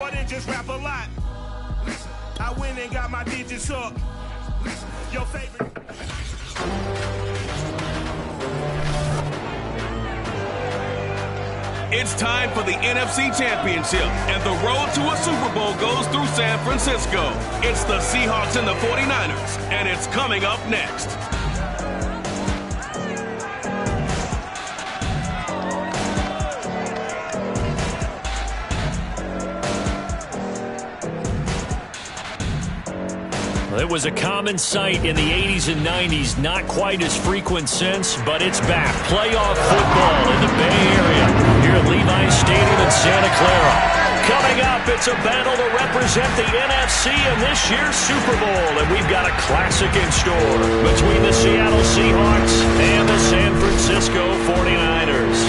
more than just rap a lot. I went and got my digits up. Your favorite. It's time for the NFC Championship, and the road to a Super Bowl goes through San Francisco. It's the Seahawks and the 49ers, and it's coming up next. It was a common sight in the 80s and 90s, not quite as frequent since, but it's back. Playoff football in the Bay Area here at Levi's Stadium in Santa Clara. Coming up, it's a battle to represent the NFC in this year's Super Bowl, and we've got a classic in store between the Seattle Seahawks and the San Francisco 49ers.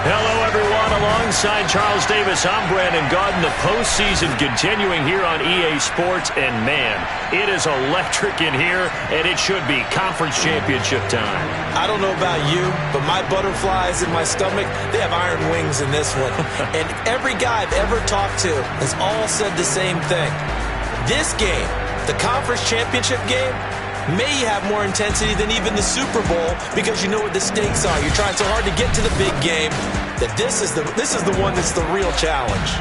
Hello, everyone. Alongside Charles Davis, I'm Brandon Gaudin. The postseason continuing here on EA Sports. And, man, it is electric in here, and it should be conference championship time. I don't know about you, but my butterflies in my stomach, they have iron wings in this one. And every guy I've ever talked to has all said the same thing. This game, the conference championship game, may have more intensity than even the Super Bowl because you know what the stakes are. You're trying so hard to get to the big game that this is the one that's the real challenge.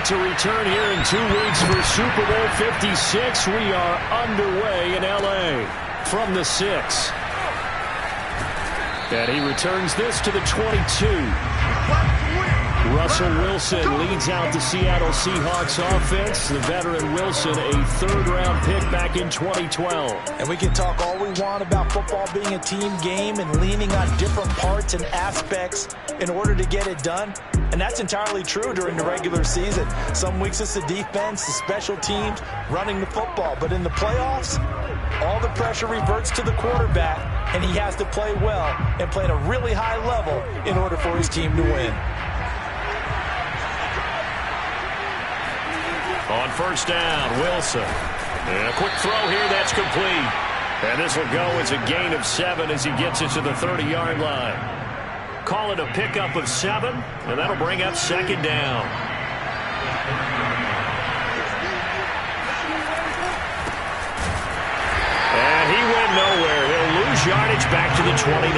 To return here in 2 weeks for Super Bowl 56. We are underway in L.A. from the 6. And he returns this to the 22. Russell Wilson leads out the Seattle Seahawks offense. The veteran Wilson, a third-round pick back in 2012. And we can talk all we want about football being a team game and leaning on different parts and aspects in order to get it done. And that's entirely true during the regular season. Some weeks it's the defense, the special teams, running the football. But in the playoffs, all the pressure reverts to the quarterback, and he has to play well and play at a really high level in order for his team to win. On first down, Wilson. And a quick throw here, that's complete. And this will go as a gain of 7 as he gets it to the 30-yard line. Call it a pickup of 7, and that'll bring up second down. And he went nowhere. He'll lose yardage back to the 29.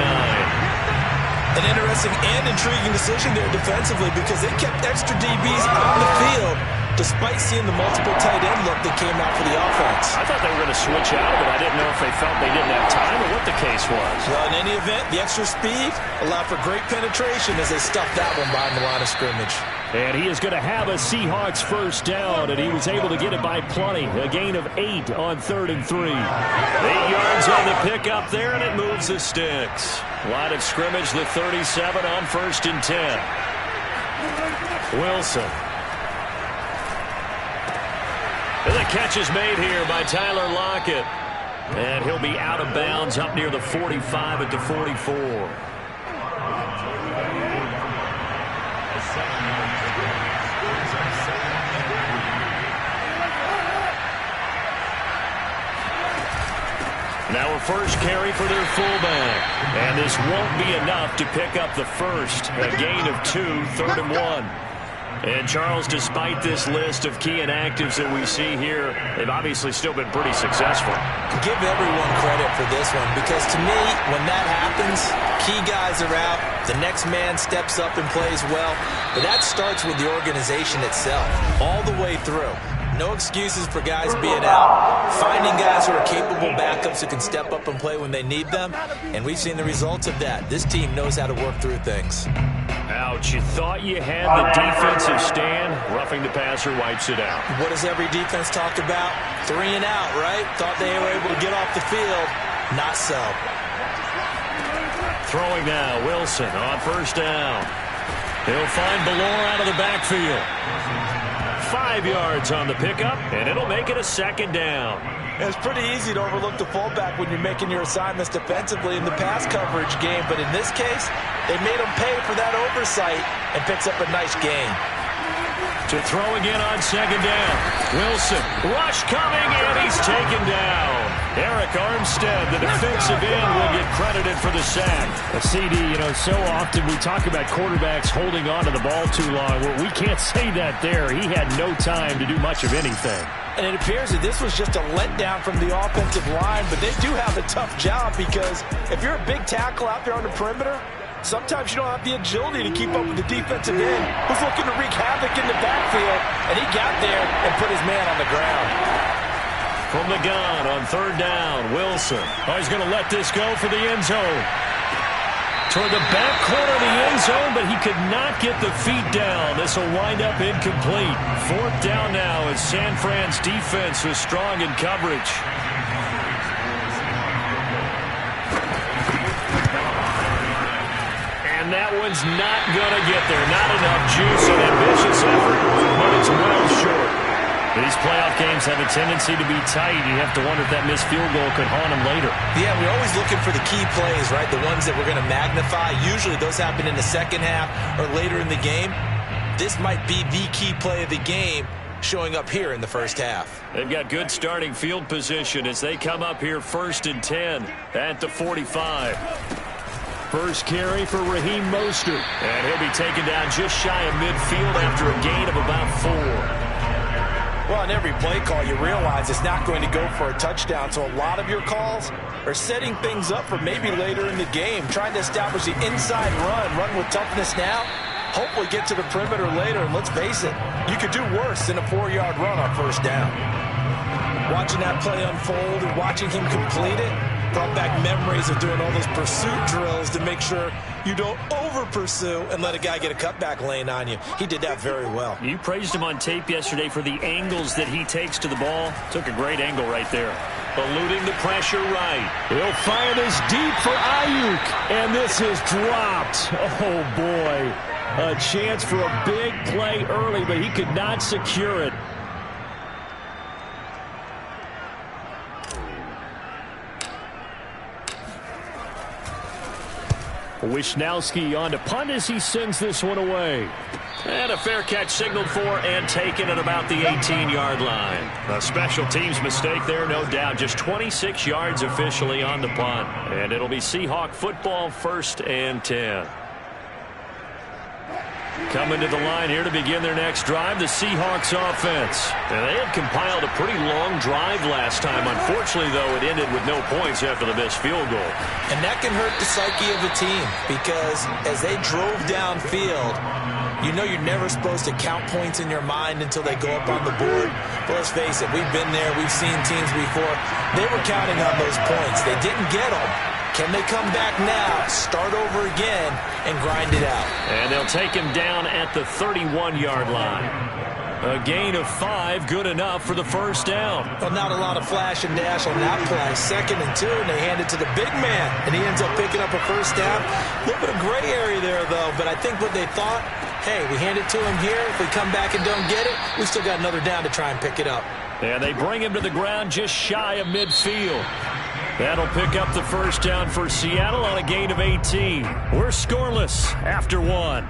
An interesting and intriguing decision there defensively because they kept extra DBs on the field despite seeing the multiple tight end look that came out for the offense. I thought they were going to switch out of it. I didn't know if they felt they didn't have time or what the case was. Well, in any event, the extra speed allowed for great penetration as they stuffed that one behind the line of scrimmage. And he is going to have a Seahawks first down, and he was able to get it by plenty. A gain of 8 on 3rd and 3. 8 yards on the pickup there, and it moves the sticks. Line of scrimmage, the 37 on 1st and 10. Wilson. And the catch is made here by Tyler Lockett. And he'll be out of bounds up near the 45 at the 44. Now a first carry for their fullback. And this won't be enough to pick up the first. A gain of 2, 3rd and 1. And, Charles, despite this list of key inactives that we see here, they've obviously still been pretty successful. Give everyone credit for this one because, to me, when that happens, key guys are out, the next man steps up and plays well. But that starts with the organization itself, all the way through. No excuses for guys being out. Finding guys who are capable backups who can step up and play when they need them. And we've seen the results of that. This team knows how to work through things. Ouch, you thought you had the defensive stand. Roughing the passer wipes it out. What does every defense talk about? 3 and out, right? Thought they were able to get off the field. Not so. Throwing now, Wilson on first down. He'll find Ballore out of the backfield. 5 yards on the pickup, and it'll make it a 2nd down. It's pretty easy to overlook the fullback when you're making your assignments defensively in the pass coverage game, but in this case, they made him pay for that oversight and picks up a nice gain. To throw again on 2nd down. Wilson, rush coming, and he's taken down. Eric Armstead, the defensive end, will get credited for the sack. CD, so often we talk about quarterbacks holding on to the ball too long. Well, we can't say that there. He had no time to do much of anything. And it appears that this was just a letdown from the offensive line, but they do have a tough job because if you're a big tackle out there on the perimeter, sometimes you don't have the agility to keep up with the defensive end who's looking to wreak havoc in the backfield, and he got there and put his man on the ground. From the gun on 3rd down, Wilson. He's going to let this go for the end zone. Toward the back corner of the end zone, but he could not get the feet down. This will wind up incomplete. 4th down now as San Fran's defense was strong in coverage. And that one's not going to get there. Not enough juice and ambitious effort, but it's well short. These playoff games have a tendency to be tight. You have to wonder if that missed field goal could haunt them later. Yeah, we're always looking for the key plays, right? The ones that we're going to magnify. Usually those happen in the second half or later in the game. This might be the key play of the game showing up here in the first half. They've got good starting field position as they come up here 1st and 10 at the 45. First carry for Raheem Mostert. And he'll be taken down just shy of midfield after a gain of about 4. Well, on every play call, you realize it's not going to go for a touchdown, so a lot of your calls are setting things up for maybe later in the game, trying to establish the inside run with toughness now, hopefully get to the perimeter later, and let's face it, you could do worse than a 4-yard run on 1st down. Watching that play unfold and watching him complete it brought back memories of doing all those pursuit drills to make sure you don't over-pursue and let a guy get a cutback lane on you. He did that very well. You praised him on tape yesterday for the angles that he takes to the ball. Took a great angle right there. Eluding the pressure right. He'll fire this deep for Ayuk, and this is dropped. Oh, boy. A chance for a big play early, but he could not secure it. Wisnowski on to punt as he sends this one away. And a fair catch signaled for and taken at about the 18-yard line. A special teams mistake there, no doubt. Just 26 yards officially on the punt. And it'll be Seahawk football 1st and 10. Coming to the line here to begin their next drive, the Seahawks offense. And they had compiled a pretty long drive last time. Unfortunately, though, it ended with no points after the missed field goal. And that can hurt the psyche of the team because as they drove downfield, you know you're never supposed to count points in your mind until they go up on the board. But let's face it, we've been there. We've seen teams before. They were counting on those points. They didn't get them. Can they come back now, start over again, and grind it out? And they'll take him down at the 31-yard line. A gain of 5, good enough for the 1st down. Well, not a lot of flash and dash on that play. 2nd and 2, and they hand it to the big man, and he ends up picking up a 1st down. A little bit of gray area there, though, but I think what they thought, hey, we hand it to him here. If we come back and don't get it, we still got another down to try and pick it up. And they bring him to the ground just shy of midfield. That'll pick up the 1st down for Seattle on a gain of 18. We're scoreless after 1.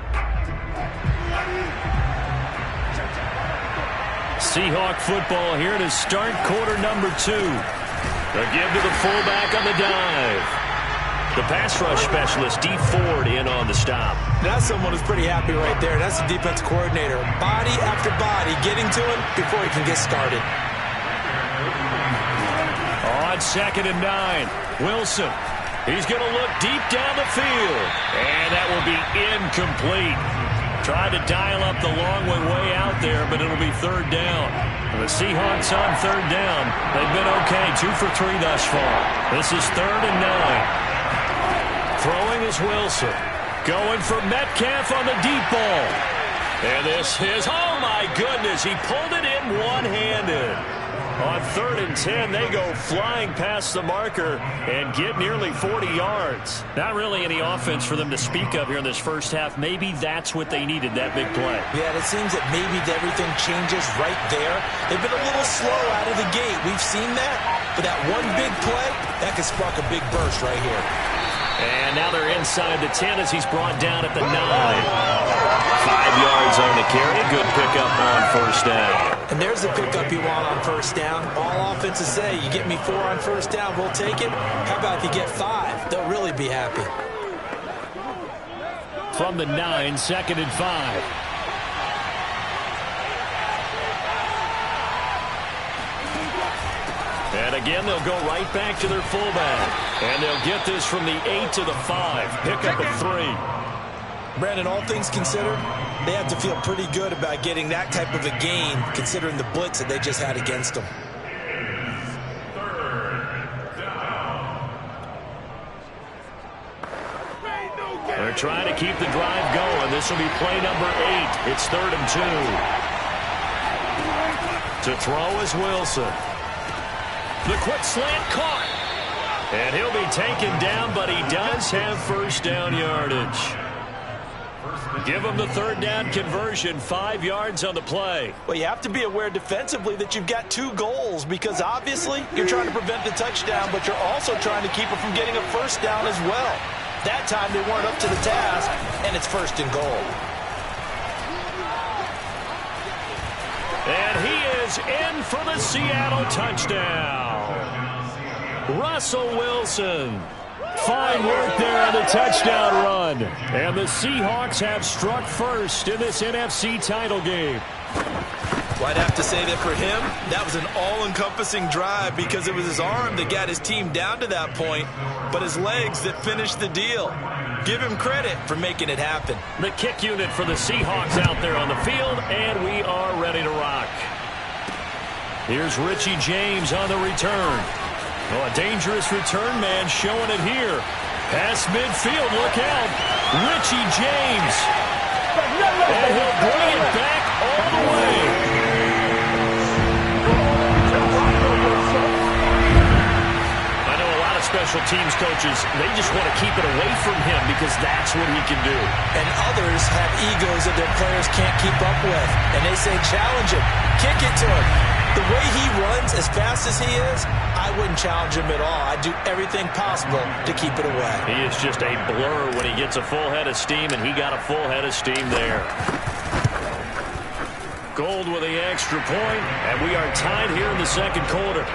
Seahawk football here to start quarter number 2. A give to the fullback on the dive. The pass rush specialist, Dee Ford, in on the stop. That's someone who's pretty happy right there. That's the defense coordinator. Body after body getting to him before he can get started. On 2nd and 9, Wilson. He's going to look deep down the field. And that will be incomplete. Tried to dial up the long way out there, but it'll be 3rd down. And the Seahawks on 3rd down. They've been okay, 2 for 3 thus far. This is 3rd and 9. Throwing is Wilson. Going for Metcalf on the deep ball. And this is, oh my goodness, he pulled it in one-handed. On 3rd and 10, they go flying past the marker and get nearly 40 yards. Not really any offense for them to speak of here in this first half. Maybe that's what they needed, that big play. Yeah, it seems that maybe everything changes right there. They've been a little slow out of the gate. We've seen that. But that one big play, that could spark a big burst right here. And now they're inside the 10 as he's brought down at the 9. 5 yards on the carry. Good pickup on first down. And there's the pickup you want on first down. All offenses say, you get me 4 on first down, we'll take it. How about if you get 5? They'll really be happy. From the 9, 2nd and 5. And again, they'll go right back to their fullback. And they'll get this from the 8 to the 5. Pickup of 3. Brandon, all things considered, they have to feel pretty good about getting that type of a gain, considering the blitz that they just had against them. They're trying to keep the drive going. This will be play number 8. It's 3rd and 2. To throw is Wilson. The quick slant caught. And he'll be taken down, but he does have first down yardage. Give him the 3rd down conversion, 5 yards on the play. Well, you have to be aware defensively that you've got 2 goals because obviously you're trying to prevent the touchdown, but you're also trying to keep it from getting a first down as well. That time they weren't up to the task, and it's 1st and goal. And he is in for the Seattle touchdown. Russell Wilson. Fine work there on the touchdown run. And the Seahawks have struck first in this NFC title game. Well, I'd have to say that for him, that was an all-encompassing drive because it was his arm that got his team down to that point, but his legs that finished the deal. Give him credit for making it happen. The kick unit for the Seahawks out there on the field, and we are ready to rock. Here's Richie James on the return. Oh, a dangerous return man showing it here. Past midfield, look out. Richie James. And he'll bring it back all the way. Special teams coaches, they just want to keep it away from him because that's what he can do. And others have egos that their players can't keep up with. And they say, challenge him, kick it to him. The way he runs as fast as he is, I wouldn't challenge him at all. I'd do everything possible to keep it away. He is just a blur when he gets a full head of steam, and he got a full head of steam there. Gold with the extra point, and we are tied here in the second quarter.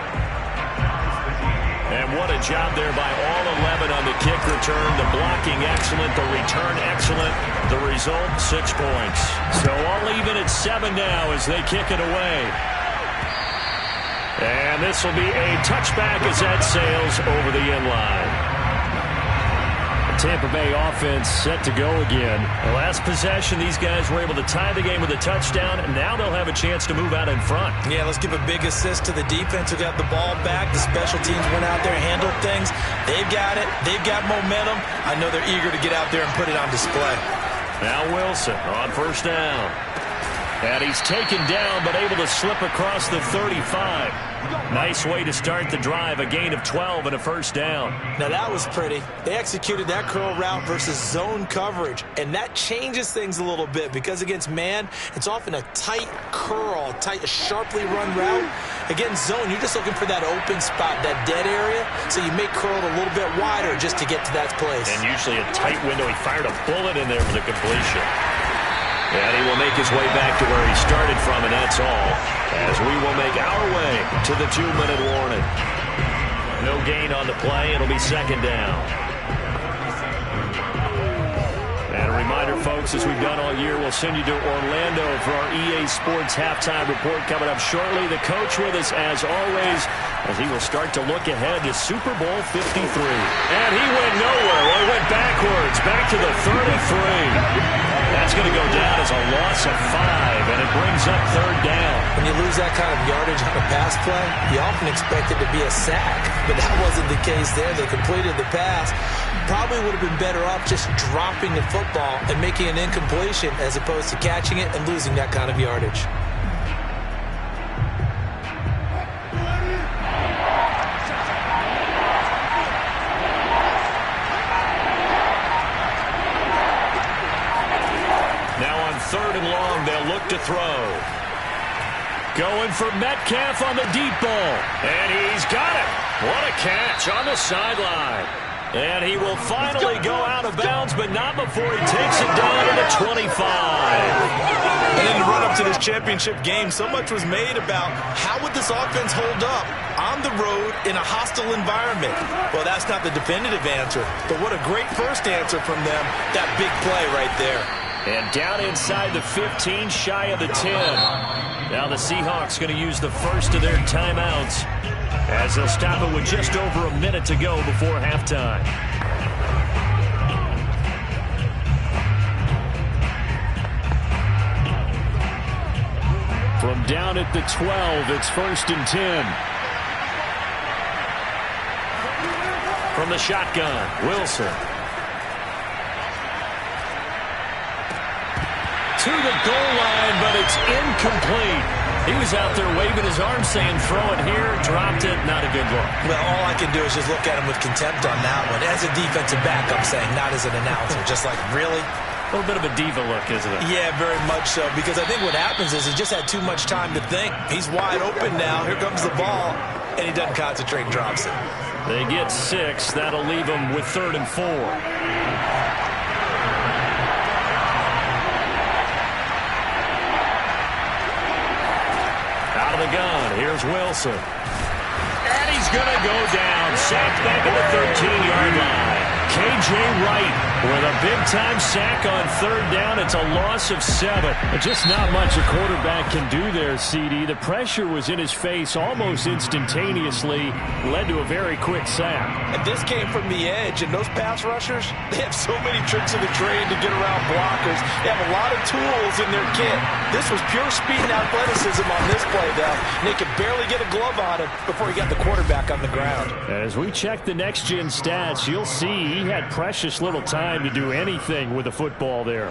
And what a job there by all 11 on the kick return. The blocking excellent, the return excellent. The result, 6 points. So all even at 7 now as they kick it away. And this will be a touchback as that sails over the end line. Tampa Bay offense set to go again. The last possession, these guys were able to tie the game with a touchdown, and now they'll have a chance to move out in front. Yeah, let's give a big assist to the defense who got the ball back. The special teams went out there and handled things. They've got it. They've got momentum. I know they're eager to get out there and put it on display. Now Wilson on first down. And he's taken down, but able to slip across the 35. Nice way to start the drive, a gain of 12 and a first down. Now that was pretty. They executed that curl route versus zone coverage, and that changes things a little bit because against man, it's often a tight curl, a sharply run route. Against zone, you're just looking for that open spot, that dead area, so you make curl a little bit wider just to get to that place. And usually a tight window. He fired a bullet in there for the completion. And he will make his way back to where he started from, and that's all, as we will make our way to the 2-minute warning. No gain on the play. It'll be second down. And a reminder, folks, as we've done all year, we'll send you to Orlando for our EA Sports halftime report coming up shortly. The coach with us, as always, as he will start to look ahead to Super Bowl 53. And he went nowhere. Well, he went backwards, back to the 33. That's going to go down as a loss of 5, and it brings up third down. When you lose that kind of yardage on a pass play, you often expect it to be a sack, but that wasn't the case there. They completed the pass. Probably would have been better off just dropping the football and making an incompletion as opposed to catching it and losing that kind of yardage. Going for Metcalf on the deep ball. And he's got it. What a catch on the sideline. And he will finally go out of bounds, but not before he takes it down to the 25. And in the run-up to this championship game, so much was made about how would this offense hold up on the road in a hostile environment. Well, that's not the definitive answer, but what a great first answer from them, that big play right there. And down inside the 15, shy of the 10. Now the Seahawks going to use the first of their timeouts as they'll stop it with just over a minute to go before halftime. From down at the 12, it's 1st and 10. From the shotgun, Wilson. To the goal line, but it's incomplete. He was out there waving his arm saying, throw it here, dropped it, not a good look. Well, all I can do is just look at him with contempt on that one. As a defensive back, I'm saying, not as an announcer. Just like, really? A little bit of a diva look, isn't it? Yeah, very much so, because I think what happens is he just had too much time to think. He's wide open now. Here comes the ball, and he doesn't concentrate and drops it. They get 6. That'll leave them with 3rd and 4. Out of the gun, here's Wilson. And he's going to go down. Sacked back at the 13-yard line. K.J. Wright with a big-time sack on 3rd down. It's a loss of 7. Just not much a quarterback can do there, CD. The pressure was in his face almost instantaneously. Led to a very quick sack. And this came from the edge, and those pass rushers, they have so many tricks of the trade to get around blockers. They have a lot of tools in their kit. This was pure speed and athleticism on this play, though. And they could barely get a glove on him before he got the quarterback on the ground. As we check the next-gen stats, you'll see he had precious little time to do anything with the football there.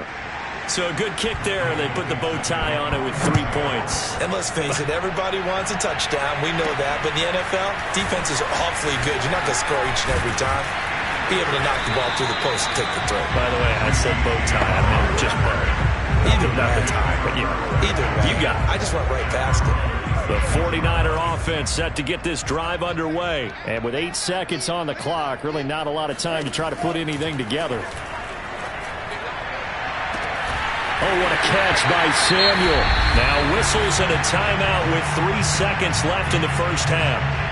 So a good kick there. They put the bow tie on it with 3 points. And let's face it, everybody wants a touchdown. We know that. But in the NFL, defense is awfully good. You're not going to score each and every time. Be able to knock the ball through the post and take the throw. By the way, I said bow tie. I meant just bow. Either not way. the tie, but yeah. Either way. You got it. I just went right past it. The 49er offense set to get this drive underway. And with 8 seconds on the clock, really not a lot of time to try to put anything together. Oh, what a catch by Samuel. Now whistles and a timeout with 3 seconds left in the first half.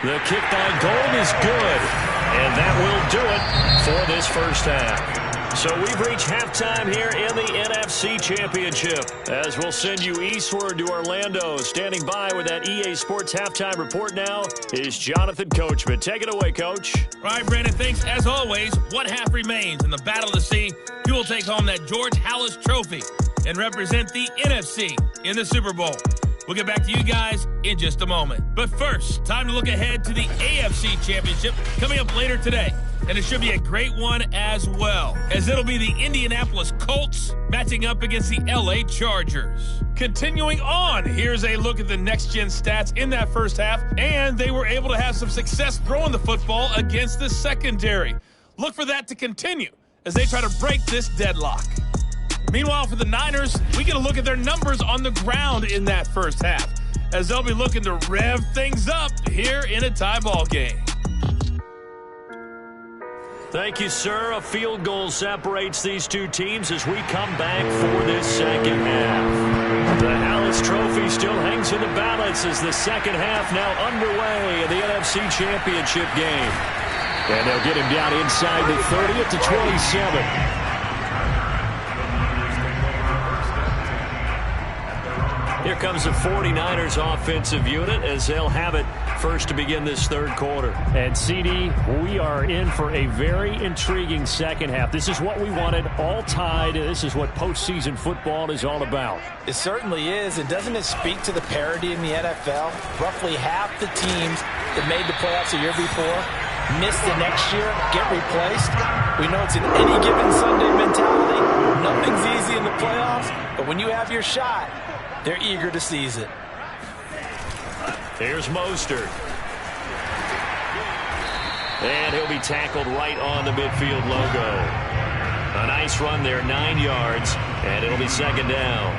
The kick by Gold is good, and that will do it for this first half. So we've reached halftime here in the NFC Championship, as we'll send you eastward to Orlando. Standing by with that EA Sports Halftime Report now is Jonathan Coachman. Take it away, Coach. All right, Brandon, thanks. As always, one half remains in the Battle of the Sea. You will take home that George Halas Trophy and represent the NFC in the Super Bowl. We'll get back to you guys in just a moment. But first, time to look ahead to the AFC Championship coming up later today. And it should be a great one as well, as it'll be the Indianapolis Colts matching up against the LA Chargers. Continuing on, here's a look at the next-gen stats in that first half, and they were able to have some success throwing the football against the secondary. Look for that to continue as they try to break this deadlock. Meanwhile, for the Niners, we get a look at their numbers on the ground in that first half, as they'll be looking to rev things up here in a tie ball game. Thank you, sir. A field goal separates these two teams as we come back for this second half. The Halas Trophy still hangs in the balance as the second half now underway in the NFC Championship game. And they'll get him down inside the 30 at the 27. Here comes the 49ers offensive unit as they'll have it first to begin this third quarter. And, CD, we are in for a very intriguing second half. This is what we wanted, all tied. This is what postseason football is all about. It certainly is. And doesn't it speak to the parity in the NFL? Roughly half the teams that made the playoffs the year before miss the next year, get replaced. We know it's an any given Sunday mentality. Nothing's easy in the playoffs, but when you have your shot, they're eager to seize it. Here's Mostert. And he'll be tackled right on the midfield logo. A nice run there, 9 yards, and it'll be second down.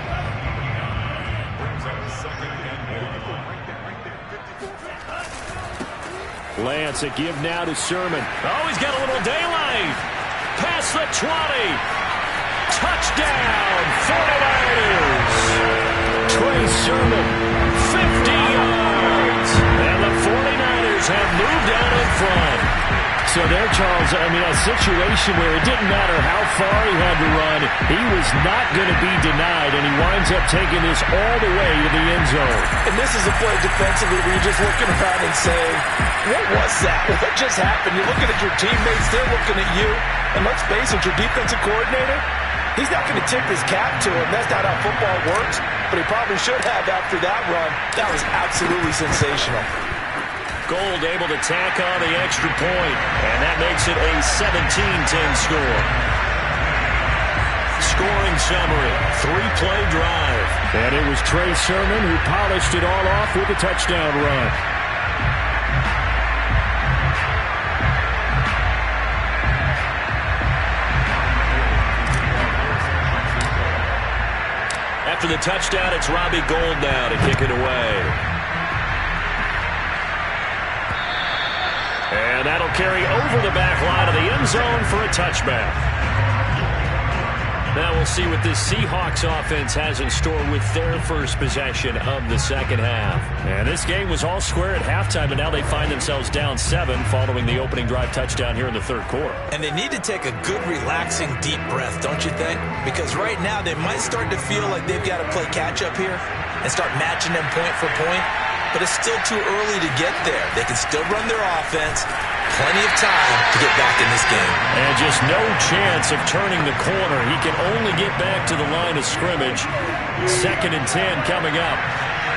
Lance, a give now to Sermon. Oh, he's got a little daylight. Past the 20. Touchdown, 49ers. Trey Sermon, 50 yards. And the 49ers have moved out in front. So there, Charles, I mean, a situation where it didn't matter how far he had to run, he was not going to be denied, and he winds up taking this all the way to the end zone. And this is a play defensively where you're just looking around and saying, what was that? What just happened? You're looking at your teammates, they're looking at you. And let's face it, your defensive coordinator, he's not going to tip his cap to him. That's not how football works, but he probably should have after that run. That was absolutely sensational. Gold able to tack on the extra point, and that makes it a 17-10 score. Scoring summary, 3-play drive. And it was Trey Sermon who polished it all off with a touchdown run. After the touchdown, it's Robbie Gould now to kick it away. And that'll carry over the back line of the end zone for a touchback. Now we'll see what this Seahawks offense has in store with their first possession of the second half. And this game was all square at halftime, and now they find themselves down 7 following the opening drive touchdown here in the third quarter. And they need to take a good, relaxing, deep breath, don't you think? Because right now they might start to feel like they've got to play catch-up here and start matching them point for point. But it's still too early to get there. They can still run their offense. Plenty of time to get back in this game. And just no chance of turning the corner. He can only get back to the line of scrimmage. 2nd and 10 coming up.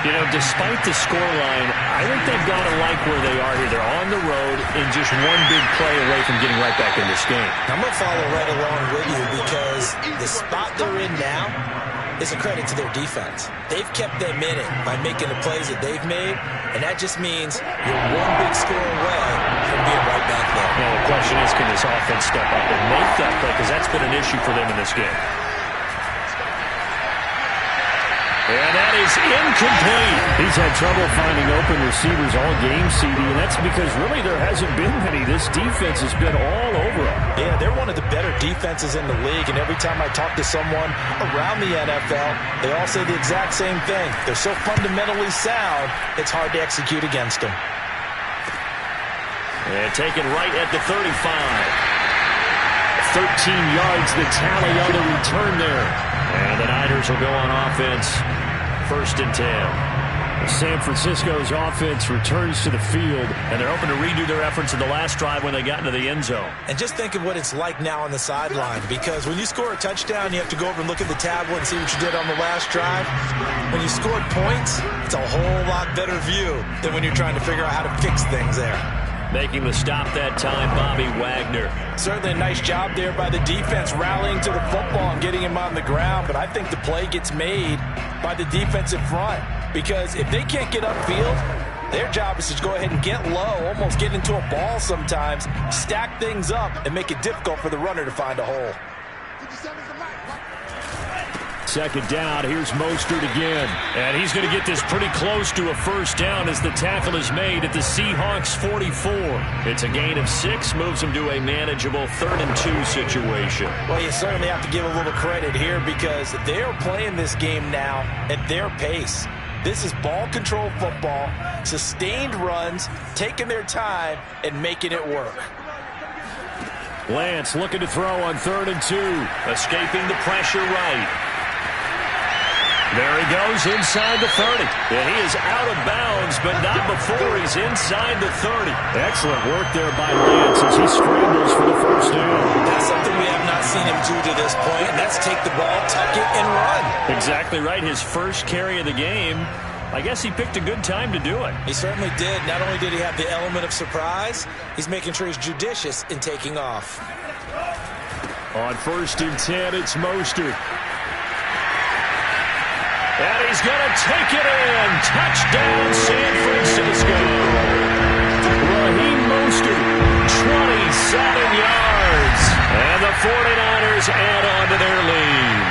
You know, despite the scoreline, I think they've got to like where they are here. They're on the road and just one big play away from getting right back in this game. I'm going to follow right along with you because the spot they're in now is a credit to their defense. They've kept them in it by making the plays that they've made, and that just means you're one big score away from being right back there. Now the question is, can this offense step up and make that play? Because that's been an issue for them in this game. And that is incomplete. He's had trouble finding open receivers all game, CD, and that's because really there hasn't been many. This defense has been all over them. Yeah, they're one of the better defenses in the league, and every time I talk to someone around the NFL, they all say the exact same thing. They're so fundamentally sound, it's hard to execute against them. And taken right at the 35. 13 yards, the tally on the return there. And the Niners will go on offense, 1st and 10. San Francisco's offense returns to the field. And they're hoping to redo their efforts in the last drive when they got into the end zone. And just think of what it's like now on the sideline, because when you score a touchdown, you have to go over and look at the tablet and see what you did on the last drive. When you scored points, it's a whole lot better view than when you're trying to figure out how to fix things there. Making the stop that time, Bobby Wagner. Certainly a nice job there by the defense, rallying to the football and getting him on the ground. But I think the play gets made by the defensive front, because if they can't get upfield, their job is to go ahead and get low, almost get into a ball sometimes, stack things up, and make it difficult for the runner to find a hole. 2nd down, here's Mostert again. And he's going to get this pretty close to a first down as the tackle is made at the Seahawks 44. It's a gain of 6, moves him to a manageable 3rd and 2 situation. Well, you certainly have to give a little credit here because they're playing this game now at their pace. This is ball control football, sustained runs, taking their time, and making it work. Lance looking to throw on 3rd and 2. Escaping the pressure right. There he goes inside the 30. And he is out of bounds, but not before he's inside the 30. Excellent work there by Lance as he scrambles for the first down. That's something we have not seen him do to this point, and that's take the ball, tuck it, and run. Exactly right. His first carry of the game. I guess he picked a good time to do it. He certainly did. Not only did he have the element of surprise, he's making sure he's judicious in taking off. On 1st and 10, it's Mostert. And he's going to take it in. Touchdown, San Francisco. Raheem Mostert, 27 yards. And the 49ers add on to their lead.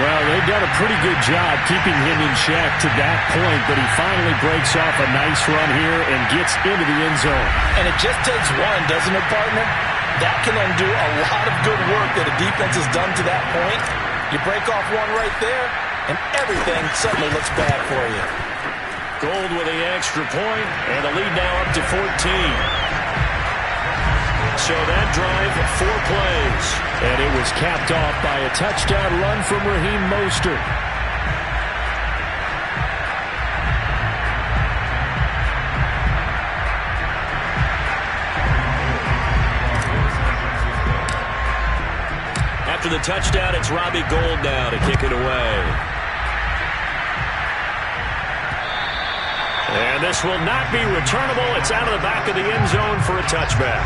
Well, they've done a pretty good job keeping him in check to that point, but he finally breaks off a nice run here and gets into the end zone. And it just takes one, doesn't it, partner? That can undo a lot of good work that a defense has done to that point. You break off one right there, and everything suddenly looks bad for you. Gold with the extra point, and the lead now up to 14. So that drive, 4 plays. And it was capped off by a touchdown run from Raheem Mostert. After the touchdown, it's Robbie Gould now to kick it away. And this will not be returnable. It's out of the back of the end zone for a touchback.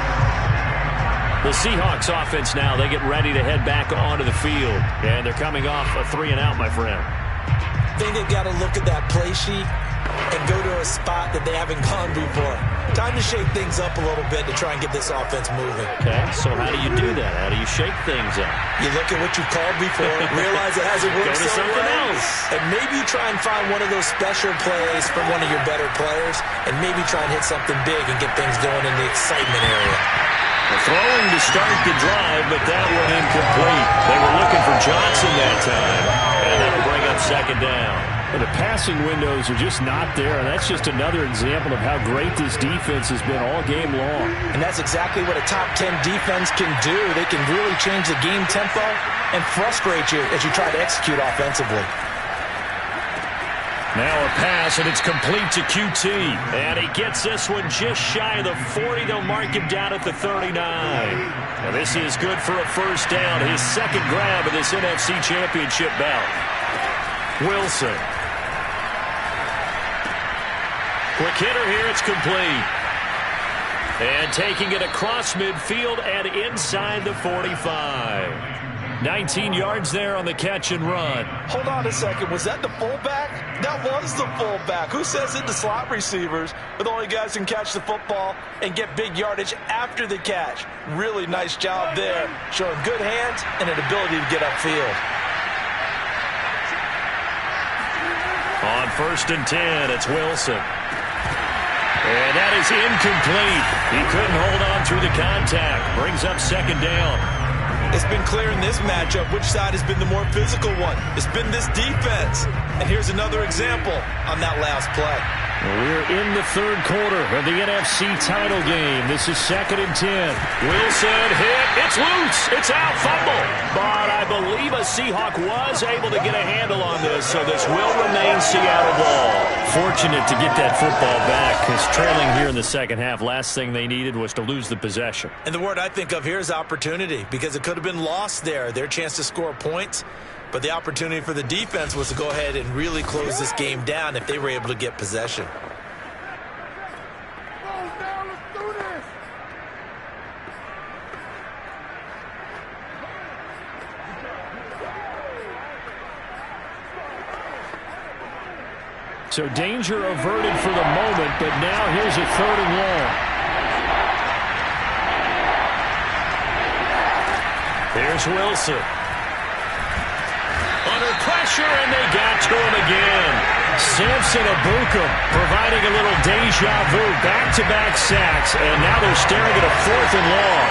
The Seahawks offense now, they get ready to head back onto the field. And they're coming off a 3-and-out, my friend. I think they've got to look at that play sheet and go to a spot that they haven't gone before. Time to shake things up a little bit to try and get this offense moving. Okay, so how do you do that? How do you shake things up? You look at what you called before, realize it hasn't worked Go to something else. And maybe you try and find one of those special plays from one of your better players, and maybe try and hit something big and get things going in the excitement area. Throwing to start the drive, but that one incomplete. They were looking for Johnson that time, and that'll bring up 2nd down. Well, the passing windows are just not there, and that's just another example of how great this defense has been all game long. And that's exactly what a top 10 defense can do. They can really change the game tempo and frustrate you as you try to execute offensively. Now a pass, and it's complete to QT. And he gets this one just shy of the 40. They'll mark him down at the 39. Now this is good for a 1st down. His 2nd grab of this NFC Championship bout. Wilson. Quick hitter here, it's complete. And taking it across midfield and inside the 45. 19 yards there on the catch and run. Hold on a second. Was that the fullback? That was the fullback. Who says it to slot receivers are the only guys who can catch the football and get big yardage after the catch? Really nice job there, showing good hands and an ability to get upfield. On 1st and 10, it's Wilson. And that is incomplete. He couldn't hold on through the contact. Brings up 2nd down. It's been clear in this matchup which side has been the more physical one. It's been this defense. And here's another example on that last play. We're in the 3rd quarter of the NFC title game. This is 2nd and 10. Wilson hit. It's loose. It's out. Fumble. But I believe a Seahawk was able to get a handle on this, so this will remain Seattle ball. Fortunate to get that football back, because trailing here in the 2nd half, last thing they needed was to lose the possession. And the word I think of here is opportunity, because it could have been lost there. Their chance to score points. But the opportunity for the defense was to go ahead and really close this game down if they were able to get possession. So danger averted for the moment, but now here's a 3rd and long. Here's Wilson. Under pressure, and they got to him again. Samson Ebukam providing a little deja vu, back-to-back sacks, and now they're staring at a 4th and long.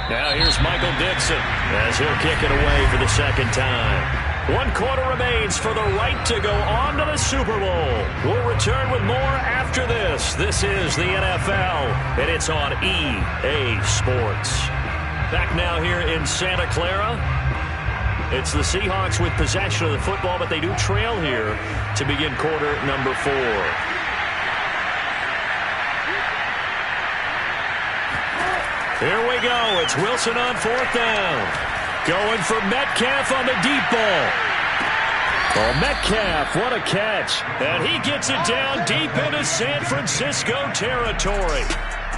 Now here's Michael Dixon as he'll kick it away for the 2nd time. 1 quarter remains for the right to go on to the Super Bowl. We'll return with more after this. This is the NFL, and it's on EA Sports. Back now here in Santa Clara. It's the Seahawks with possession of the football, but they do trail here to begin quarter number 4. Here we go. It's Wilson on 4th down. Going for Metcalf on the deep ball. Oh, Metcalf, what a catch. And he gets it down deep into San Francisco territory.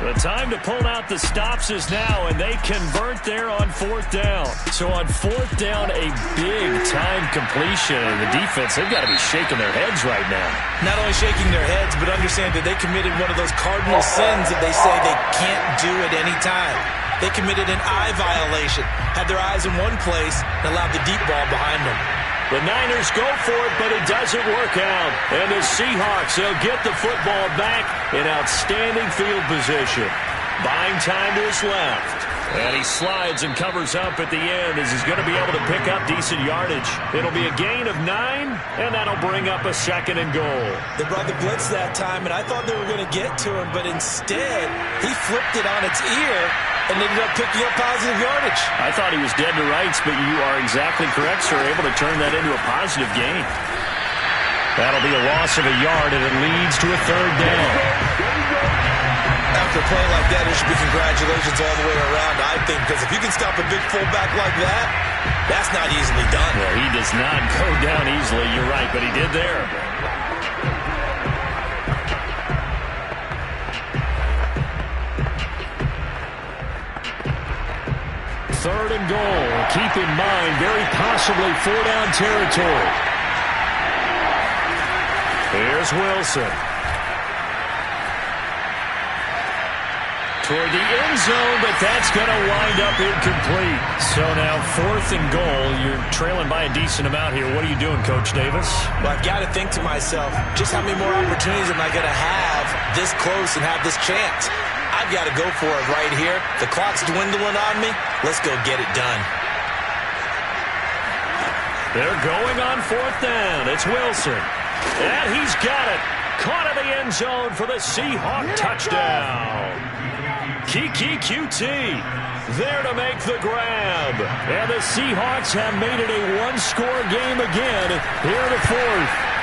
The time to pull out the stops is now, and they convert there on 4th down. So on 4th down, a big-time completion. And the defense, they've got to be shaking their heads right now. Not only shaking their heads, but understand that they committed one of those cardinal sins that they say they can't do at any time. They committed an eye violation, had their eyes in one place, and allowed the deep ball behind them. The Niners go for it, but it doesn't work out. And the Seahawks, they'll get the football back in outstanding field position. Buying time to his left. And he slides and covers up at the end as he's going to be able to pick up decent yardage. It'll be a gain of 9, and that'll bring up a 2nd and goal. They brought the blitz that time, and I thought they were going to get to him, but instead, he flipped it on its ear and ended up picking up positive yardage. I thought he was dead to rights, but you are exactly correct, sir. Able to turn that into a positive gain. That'll be a loss of a yard, and it leads to a 3rd down. After playing like that, there should be congratulations all the way around, I think, because if you can stop a big fullback like that, that's not easily done. Well, he does not go down easily, you're right, but he did there. Third and goal. Keep in mind, very possibly 4-down territory. Here's Wilson. Toward the end zone, but that's going to wind up incomplete. So now 4th and goal. You're trailing by a decent amount here. What are you doing, Coach Davis? Well, I've got to think to myself, just how many more opportunities am I going to have this close and have this chance? I've got to go for it right here. The clock's dwindling on me. Let's go get it done. They're going on 4th down. It's Wilson. And he's got it. Caught in the end zone for the Seahawk touchdown. Kiki QT there to make the grab. And the Seahawks have made it a one-score game again here in the 4th.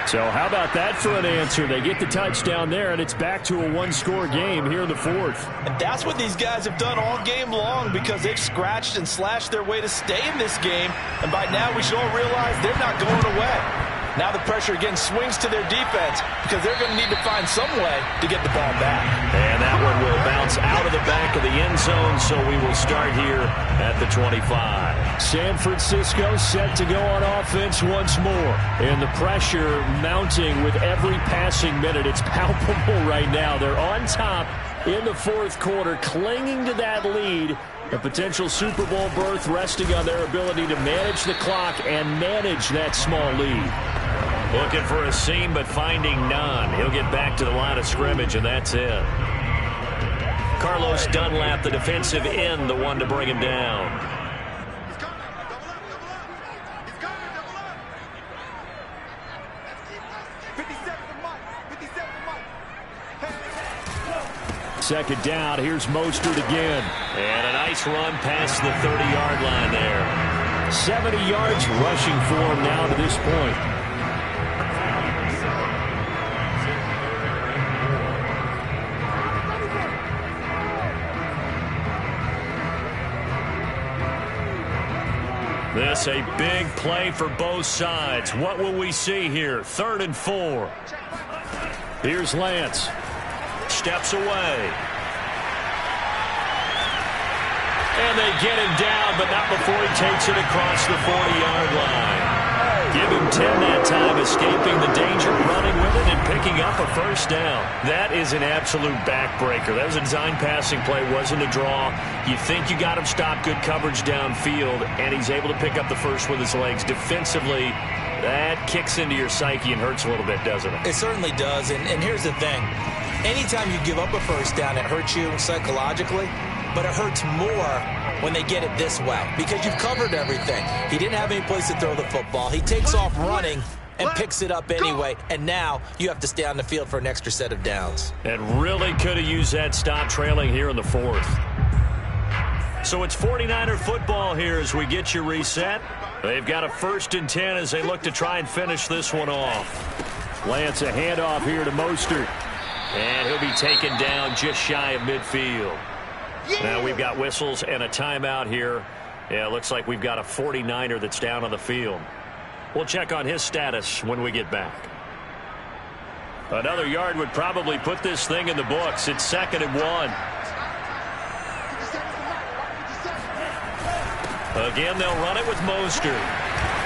So how about that for an answer? They get the touchdown there, and it's back to a one-score game here in the 4th. And that's what these guys have done all game long, because they've scratched and slashed their way to stay in this game. And by now we should all realize they're not going away. Now the pressure again swings to their defense, because they're going to need to find some way to get the ball back. And that one will bounce out of the back of the end zone, so we will start here at the 25. San Francisco set to go on offense once more. And the pressure mounting with every passing minute. It's palpable right now. They're on top in the 4th quarter, clinging to that lead. A potential Super Bowl berth resting on their ability to manage the clock and manage that small lead. Looking for a seam, but finding none. He'll get back to the line of scrimmage, and that's it. Carlos Dunlap, the defensive end, the one to bring him down. Second down, here's Mostert again. And a nice run past the 30-yard line there. 70 yards rushing for him now to this point. This a big play for both sides. What will we see here? 3rd and 4. Here's Lance. Steps away. And they get him down, but not before he takes it across the 40-yard line. Give him 10 that time, escaping the danger, running with it, and picking up a first down. That is an absolute backbreaker. That was a design passing play, wasn't a draw. You think you got him stopped, good coverage downfield, and he's able to pick up the first with his legs. Defensively, that kicks into your psyche and hurts a little bit, doesn't it? It certainly does, and here's the thing. Anytime you give up a first down, it hurts you psychologically, but it hurts more when they get it this way, because you've covered everything. He didn't have any place to throw the football. He takes off running and picks it up anyway, and now you have to stay on the field for an extra set of downs. And really could have used that stop trailing here in the 4th. So it's 49er football here as we get you reset. They've got a 1st and 10 as they look to try and finish this one off. Lance, a handoff here to Mostert. And he'll be taken down just shy of midfield. Now we've got whistles and a timeout here. Yeah, it looks like we've got a 49er that's down on the field. We'll check on his status when we get back. Another yard would probably put this thing in the books. It's 2nd and 1. Again, they'll run it with Mostert.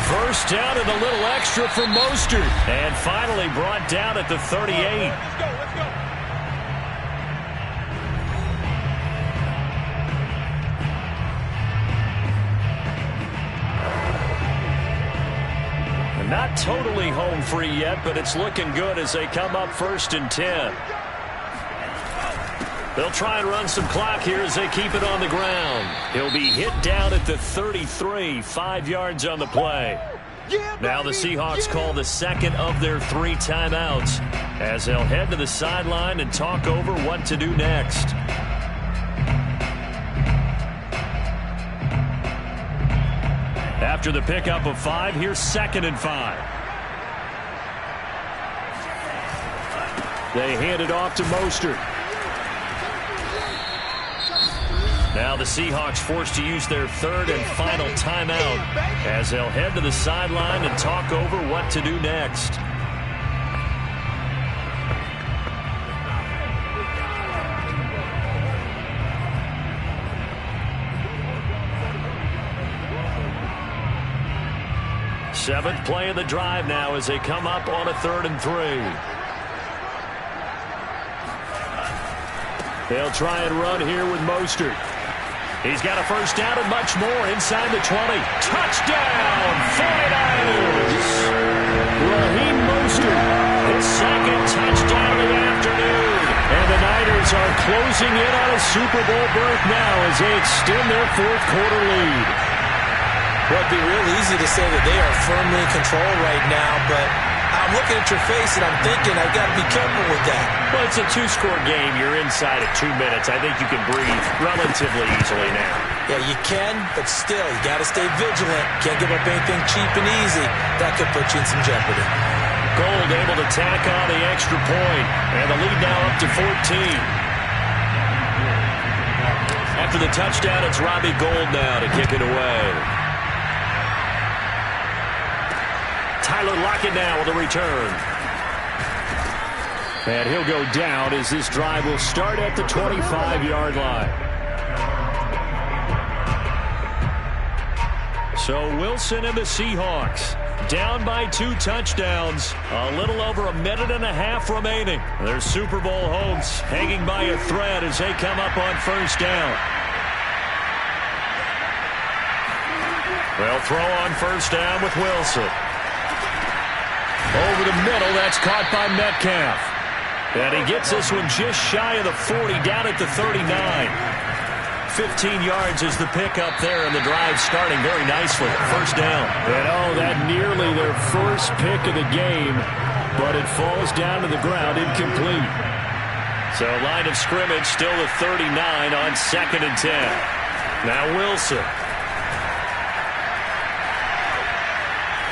First down and a little extra for Mostert. And finally brought down at the 38. Let's go. Not totally home free yet, but it's looking good as they come up 1st and 10. They'll try and run some clock here as they keep it on the ground. He'll be hit down at the 33, 5 yards on the play. Now the Seahawks call the second of their 3 timeouts as they'll head to the sideline and talk over what to do next. After the pickup of 5, here's 2nd and 5. They hand it off to Mostert. Now the Seahawks forced to use their 3rd and final timeout as they'll head to the sideline and talk over what to do next. Seventh play of the drive now as they come up on a 3rd and 3. They'll try and run here with Mostert. He's got a first down and much more inside the 20. Touchdown, 49ers! Raheem Mostert, his 2nd touchdown of the afternoon. And the Niners are closing in on a Super Bowl berth now as they extend their 4th quarter lead. Well, it'd be real easy to say that they are firmly in control right now, but I'm looking at your face and I'm thinking I've got to be careful with that. Well, it's a 2-score game. You're inside at 2 minutes. I think you can breathe relatively easily now. Yeah, you can, but still, you got to stay vigilant. Can't give up anything cheap and easy. That could put you in some jeopardy. Gold able to tack on the extra point, and the lead now up to 14. After the touchdown, it's Robbie Gould now to kick it away. Tyler Lockett now with a return. And he'll go down as this drive will start at the 25-yard line. So Wilson and the Seahawks down by 2 touchdowns. A little over a minute and a half remaining. Their Super Bowl hopes hanging by a thread as they come up on 1st down. They'll throw on 1st down with Wilson. Over the middle, that's caught by Metcalf. And he gets this one just shy of the 40, down at the 39. 15 yards is the pickup there, and the drive starting very nicely. 1st down. And that nearly their first pick of the game, but it falls down to the ground incomplete. So line of scrimmage still the 39 on 2nd and 10. Now Wilson.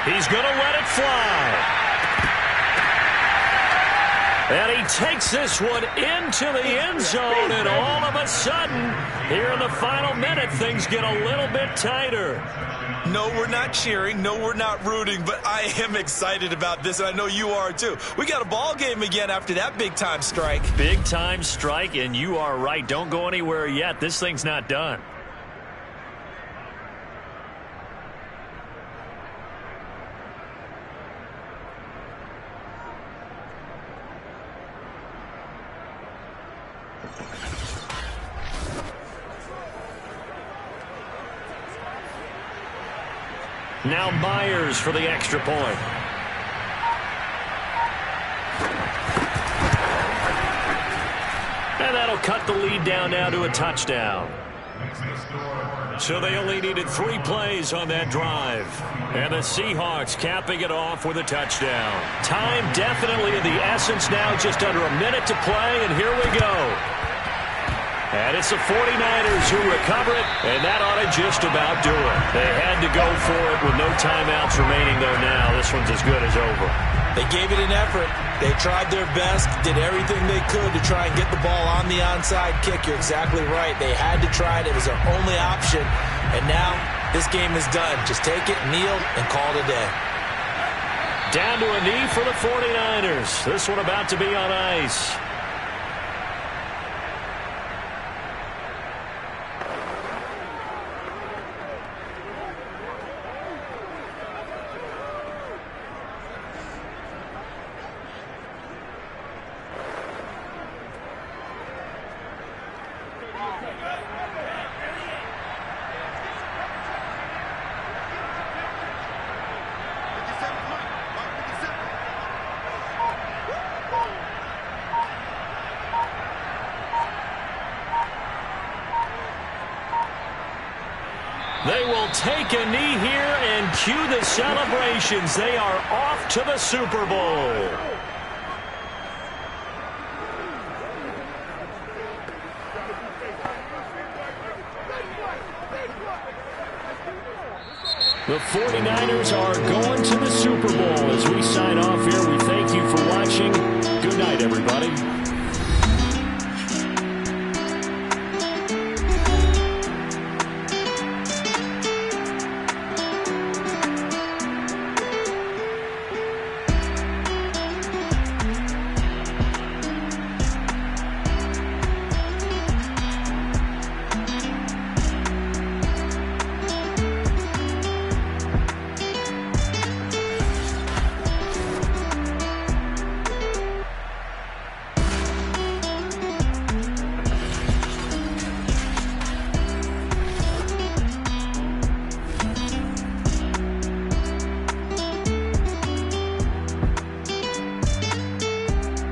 He's going to let it fly. And he takes this one into the end zone, and all of a sudden, here in the final minute, things get a little bit tighter. No, we're not cheering. No, we're not rooting, but I am excited about this, and I know you are too. We got a ball game again after that big-time strike. Big-time strike, and you are right. Don't go anywhere yet. This thing's not done. Now Myers for the extra point. And that'll cut the lead down now to a touchdown. So they only needed 3 plays on that drive. And the Seahawks capping it off with a touchdown. Time definitely of the essence now, just under a minute to play, and here we go. And it's the 49ers who recover it, and that ought to just about do it. They had to go for it with no timeouts remaining, though, now. This one's as good as over. They gave it an effort. They tried their best, did everything they could to try and get the ball on the onside kick. You're exactly right. They had to try it. It was their only option. And now this game is done. Just take it, kneel, and call it a day. Down to a knee for the 49ers. This one about to be on ice. They will take a knee here and cue the celebrations. They are off to the Super Bowl. The 49ers are going to the Super Bowl. As we sign off here, we thank you for watching. Good night, everybody.